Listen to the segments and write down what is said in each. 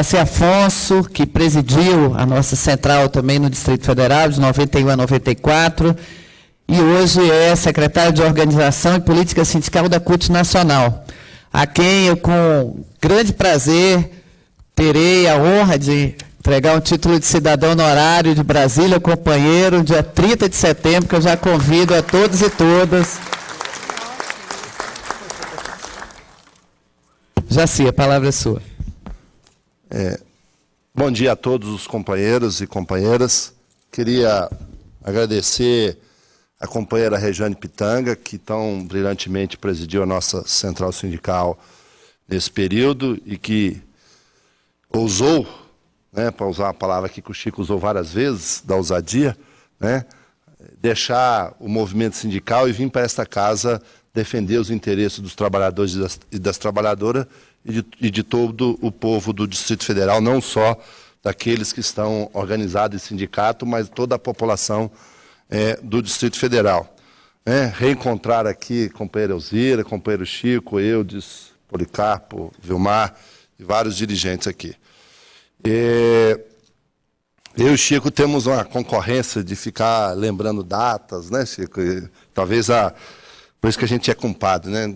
Jaci Afonso, que presidiu a nossa central também no Distrito Federal, de 91 a 94, e hoje é secretário de Organização e Política Sindical da CUT Nacional, a quem eu, com grande prazer, terei a honra de entregar um título de cidadão honorário de Brasília, companheiro, dia 30 de setembro, que eu já convido a todos e todas. Jaci, a palavra é sua. Bom dia a todos os companheiros e companheiras. Queria agradecer a companheira Rejane Pitanga, que tão brilhantemente presidiu a nossa central sindical nesse período e que ousou, para usar uma palavra aqui que o Chico usou várias vezes, da ousadia, deixar o movimento sindical e vir para esta casa defender os interesses dos trabalhadores e das trabalhadoras e de todo o povo do Distrito Federal, não só daqueles que estão organizados em sindicato, mas toda a população do Distrito Federal. Reencontrar aqui companheira Elzira, companheiro Chico, Eudes, Policarpo, Vilmar e vários dirigentes aqui. Eu e o Chico temos uma concorrência de ficar lembrando datas, né, Chico? E talvez por isso que a gente é compadre, né?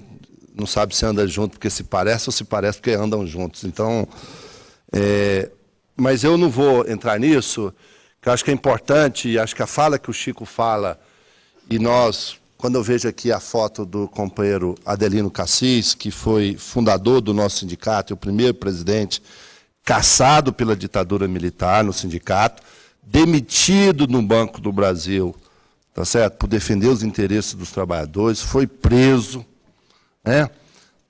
Não sabe se anda junto porque se parece ou se parece porque andam juntos. Então, mas eu não vou entrar nisso, que eu acho que é importante, e acho que a fala que o Chico fala, e nós, quando eu vejo aqui a foto do companheiro Adelino Cassis, que foi fundador do nosso sindicato, e o primeiro presidente, caçado pela ditadura militar no sindicato, demitido no Banco do Brasil, tá certo? Por defender os interesses dos trabalhadores, foi preso.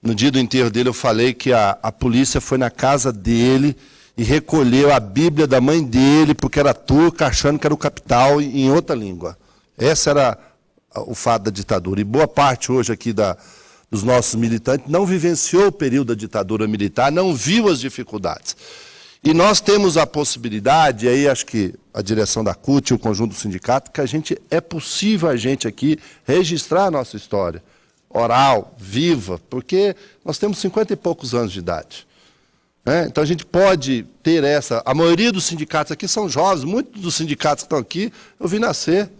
No dia do enterro dele eu falei que a polícia foi na casa dele e recolheu a Bíblia da mãe dele, porque era turca, achando que era o capital em outra língua. Esse era o fato da ditadura. E boa parte hoje aqui dos nossos militantes não vivenciou o período da ditadura militar, não viu as dificuldades. E nós temos a possibilidade, e aí acho que a direção da CUT e o conjunto do sindicato, que é possível a gente aqui registrar a nossa história, oral, viva, porque nós temos 50 e poucos anos de idade. Então a gente pode ter a maioria dos sindicatos aqui são jovens, muitos dos sindicatos que estão aqui eu vi nascer,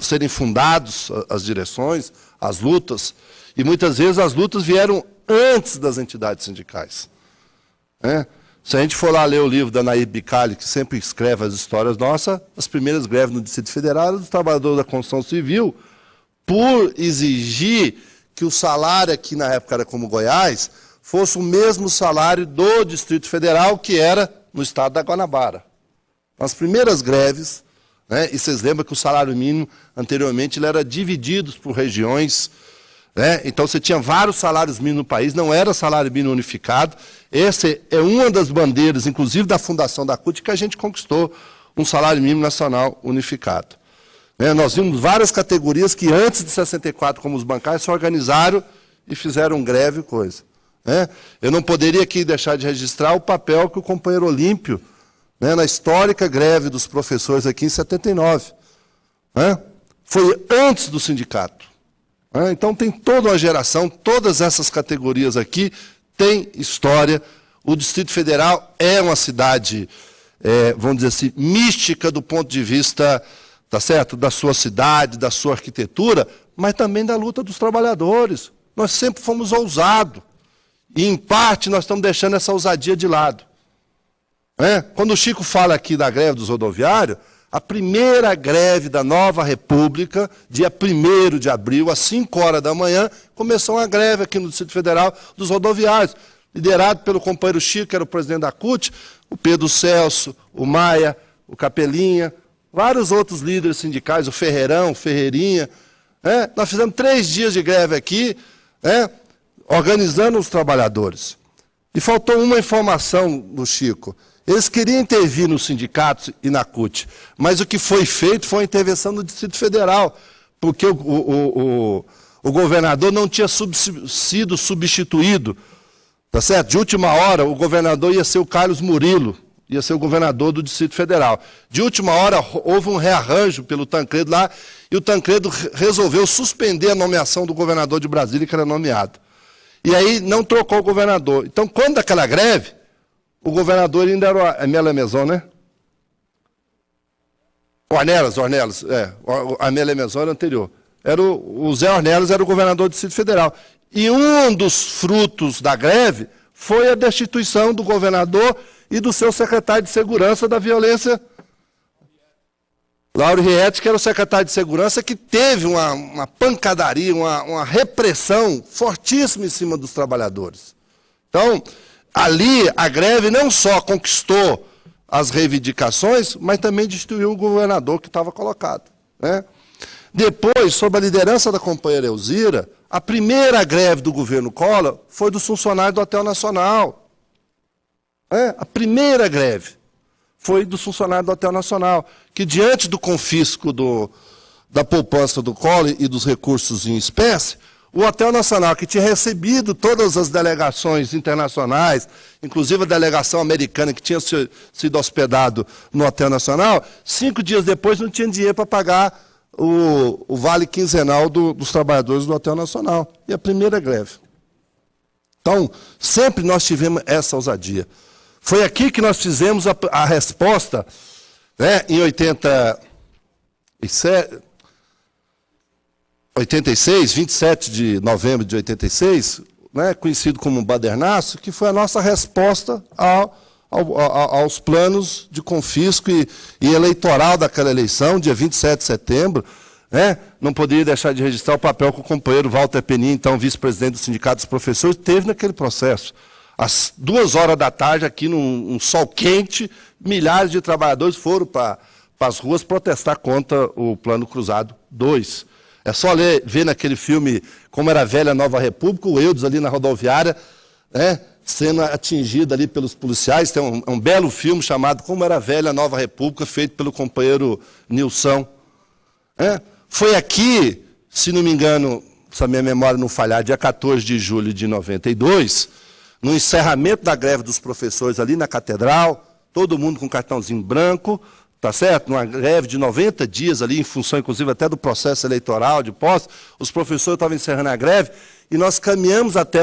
serem fundados as direções, as lutas, e muitas vezes as lutas vieram antes das entidades sindicais. Se a gente for lá ler o livro da Nair Bicalli, que sempre escreve as histórias nossas, as primeiras greves no Distrito Federal eram dos trabalhadores da construção civil, por exigir que o salário aqui na época era como Goiás, fosse o mesmo salário do Distrito Federal que era no estado da Guanabara. As primeiras greves, e vocês lembram que o salário mínimo, anteriormente, ele era dividido por regiões, então você tinha vários salários mínimos no país, não era salário mínimo unificado. Essa é uma das bandeiras, inclusive da fundação da CUT, que a gente conquistou um salário mínimo nacional unificado. Nós vimos várias categorias que antes de 64, como os bancários, se organizaram e fizeram greve e coisa. Eu não poderia aqui deixar de registrar o papel que o companheiro Olímpio, na histórica greve dos professores aqui em 79, foi antes do sindicato. Então tem toda uma geração, todas essas categorias aqui têm história. O Distrito Federal é uma cidade, vamos dizer assim, mística do ponto de vista, tá certo, da sua cidade, da sua arquitetura, mas também da luta dos trabalhadores. Nós sempre fomos ousados. E, em parte, nós estamos deixando essa ousadia de lado. Quando o Chico fala aqui da greve dos rodoviários, a primeira greve da nova República, dia 1º de abril, às 5 horas da manhã, começou uma greve aqui no Distrito Federal dos rodoviários, liderado pelo companheiro Chico, que era o presidente da CUT, o Pedro Celso, o Maia, o Capelinha, vários outros líderes sindicais, o Ferreirão, o Ferreirinha. Nós fizemos 3 dias de greve aqui, organizando os trabalhadores. E faltou uma informação do Chico. Eles queriam intervir nos sindicatos e na CUT, mas o que foi feito foi a intervenção no Distrito Federal, porque o governador não tinha sido substituído, tá certo? De última hora, o governador ia ser o Carlos Murilo, ia ser o governador do Distrito Federal. De última hora, houve um rearranjo pelo Tancredo lá, e o Tancredo resolveu suspender a nomeação do governador de Brasília, que era nomeado. E aí não trocou o governador. Então, quando daquela greve, O governador ainda era o Amélia Maison, né? Ornelas, a Amélia Maison era anterior. O Zé Ornelas era o governador do Distrito Federal. E um dos frutos da greve foi a destituição do governador e do seu secretário de Segurança da Violência, Lauro Rietti, que era o secretário de Segurança, que teve uma pancadaria, uma repressão fortíssima em cima dos trabalhadores. Então, ali a greve não só conquistou as reivindicações, mas também destituiu o governador que estava colocado, né? Depois, sob a liderança da companheira Elzira, a primeira greve do governo Collor foi dos funcionários do Hotel Nacional. A primeira greve foi dos funcionários do Hotel Nacional, que diante do confisco da poupança do Collor e dos recursos em espécie, o Hotel Nacional, que tinha recebido todas as delegações internacionais, inclusive a delegação americana que tinha sido hospedado no Hotel Nacional, 5 dias depois não tinha dinheiro para pagar o vale quinzenal dos trabalhadores do Hotel Nacional. E a primeira greve. Então, sempre nós tivemos essa ousadia. Foi aqui que nós fizemos a resposta, né, em 27 de novembro de 86, né, conhecido como Badernaço, que foi a nossa resposta aos planos de confisco e eleitoral daquela eleição, dia 27 de setembro. Né, não poderia deixar de registrar o papel que o companheiro Walter Penin, então vice-presidente do Sindicato dos Professores, teve naquele processo. Às 2 horas da tarde, aqui num sol quente, milhares de trabalhadores foram para as ruas protestar contra o Plano Cruzado 2. É só ver naquele filme Como Era Velha a Nova República, o Eudes ali na rodoviária, né, sendo atingido ali pelos policiais. Tem um belo filme chamado Como Era Velha a Nova República, feito pelo companheiro Nilson. Foi aqui, se não me engano, se a minha memória não falhar, dia 14 de julho de 92, no encerramento da greve dos professores ali na Catedral, todo mundo com cartãozinho branco, tá certo? Numa greve de 90 dias ali, em função, inclusive, até do processo eleitoral de posse, os professores estavam encerrando a greve, e nós caminhamos até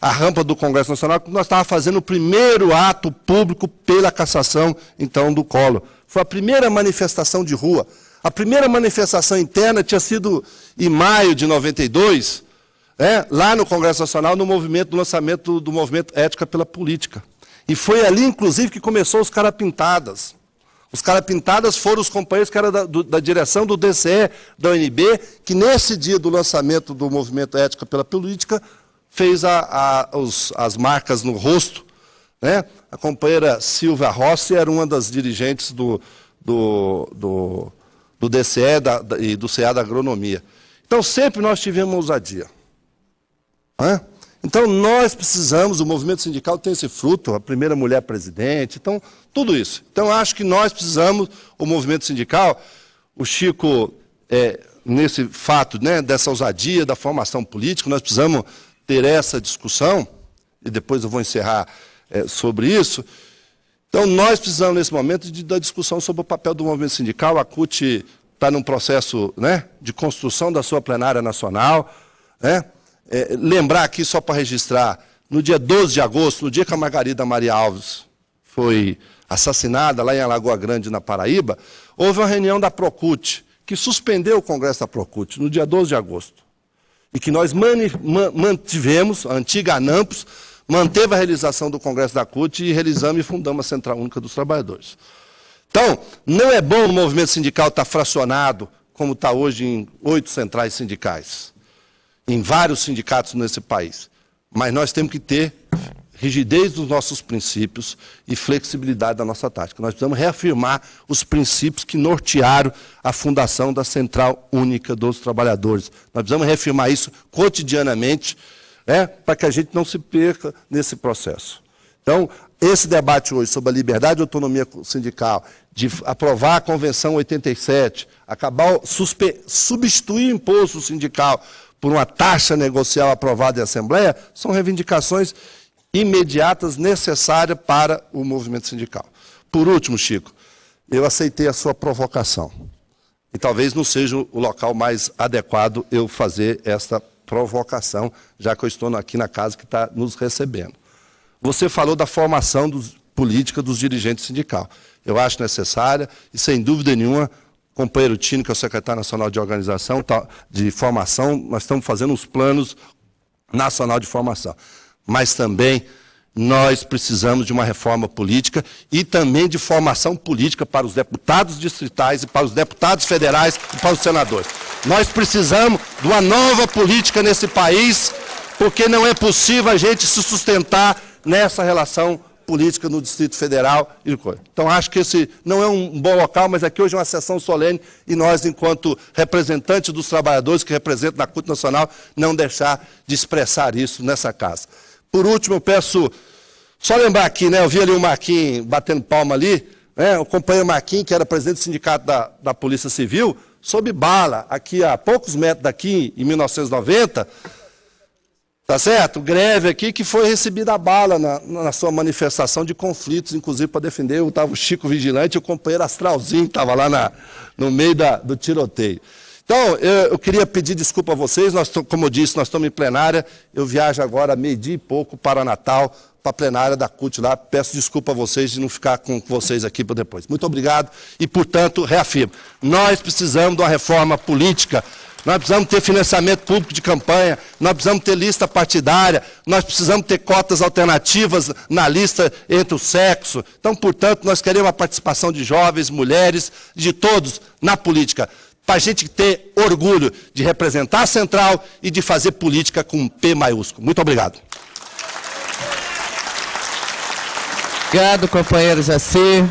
a rampa do Congresso Nacional, porque nós estávamos fazendo o primeiro ato público pela cassação, então, do Collor. Foi a primeira manifestação de rua. A primeira manifestação interna tinha sido em maio de 92, lá no Congresso Nacional, no lançamento do movimento Ética pela Política. E foi ali, inclusive, que começou os Carapintadas. Os Carapintadas foram os companheiros que eram da direção do DCE, da UNB, que nesse dia do lançamento do movimento Ética pela Política, fez as marcas no rosto. Né? A companheira Silvia Rossi era uma das dirigentes do DCE e do CA da Agronomia. Então, sempre nós tivemos ousadia. Então, nós precisamos, o movimento sindical tem esse fruto, a primeira mulher presidente, então, tudo isso. Então, acho que nós precisamos, o movimento sindical, o Chico, nesse fato, né, dessa ousadia da formação política, nós precisamos ter essa discussão, e depois eu vou encerrar sobre isso. Então, nós precisamos, nesse momento, da discussão sobre o papel do movimento sindical. A CUT está num processo, né, de construção da sua plenária nacional, né? Lembrar aqui, só para registrar, no dia 12 de agosto, no dia que a Margarida Maria Alves foi assassinada lá em Alagoa Grande, na Paraíba, houve uma reunião da Procult, que suspendeu o Congresso da Procult, no dia 12 de agosto. E que nós mantivemos, a antiga ANAMPOS, manteve a realização do Congresso da CUT e realizamos e fundamos a Central Única dos Trabalhadores. Então, não é bom o movimento sindical estar fracionado, como está hoje em 8 centrais sindicais, em vários sindicatos nesse país. Mas nós temos que ter rigidez dos nossos princípios e flexibilidade da nossa tática. Nós precisamos reafirmar os princípios que nortearam a fundação da Central Única dos Trabalhadores. Nós precisamos reafirmar isso cotidianamente, para que a gente não se perca nesse processo. Então, esse debate hoje sobre a liberdade e autonomia sindical, de aprovar a Convenção 87, substituir o imposto sindical por uma taxa negocial aprovada em Assembleia, são reivindicações imediatas, necessárias para o movimento sindical. Por último, Chico, eu aceitei a sua provocação. E talvez não seja o local mais adequado eu fazer esta provocação, já que eu estou aqui na casa que está nos recebendo. Você falou da formação política dos dirigentes sindicais. Eu acho necessária e, sem dúvida nenhuma, o companheiro Tino, que é o secretário nacional de organização, de formação, nós estamos fazendo os planos nacional de formação. Mas também nós precisamos de uma reforma política e também de formação política para os deputados distritais e para os deputados federais e para os senadores. Nós precisamos de uma nova política nesse país, porque não é possível a gente se sustentar nessa relação política no Distrito Federal. Então, acho que esse não é um bom local, mas aqui hoje é uma sessão solene e nós, enquanto representantes dos trabalhadores que representam na CUT Nacional, não deixar de expressar isso nessa casa. Por último, eu peço, só lembrar aqui, né, eu vi ali o Marquinhos batendo palma ali, né, o companheiro Marquinhos, que era presidente do sindicato da Polícia Civil, sob bala, aqui a poucos metros daqui, em 1990, tá certo? Greve aqui que foi recebida a bala na sua manifestação de conflitos, inclusive para defender, estava o Chico Vigilante e o companheiro Astralzinho, que estava lá no meio do tiroteio. Então, eu queria pedir desculpa a vocês, como eu disse, nós estamos em plenária, eu viajo agora meio-dia e pouco para Natal, para a plenária da CUT lá, peço desculpa a vocês de não ficar com vocês aqui para depois. Muito obrigado e, portanto, reafirmo, nós precisamos de uma reforma política, nós precisamos ter financiamento público de campanha, nós precisamos ter lista partidária, nós precisamos ter cotas alternativas na lista entre o sexo. Então, portanto, nós queremos a participação de jovens, mulheres, de todos na política, para a gente ter orgulho de representar a Central e de fazer política com um P maiúsculo. Muito obrigado. Obrigado, companheiro Jaci.